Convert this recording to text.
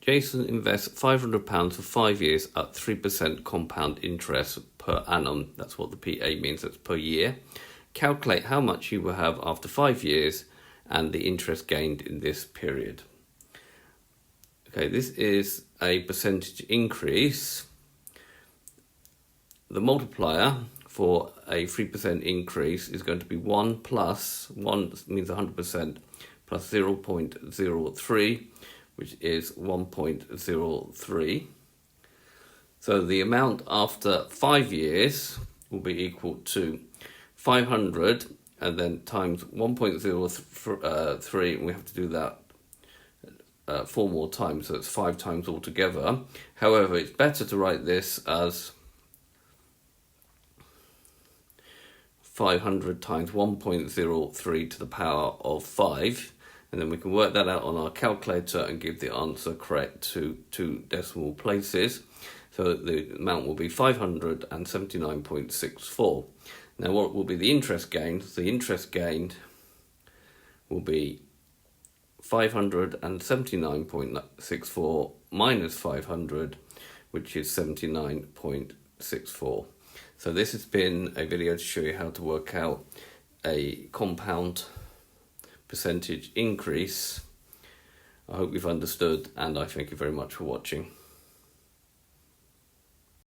Jason invests £500 for 5 years at 3% compound interest per annum. That's what the PA means, that's per year. Calculate how much you will have after 5 years and the interest gained in this period. Okay, this is a percentage increase. The multiplier for a 3% increase is going to be 1 plus, 1 means 100%, plus 0.03, which is 1.03. So the amount after 5 years will be equal to 500 and then times 1.03, and we have to do that 4 more times, so it's 5 times altogether. However, it's better to write this as 500 times 1.03 to the power of 5, and then we can work that out on our calculator and give the answer correct to 2 decimal places. So the amount will be 579.64. Now what will be the interest gained? The interest gained will be 579.64 minus 500, which is 79.64. So this has been a video to show you how to work out a compound percentage increase. I hope you've understood, and I thank you very much for watching.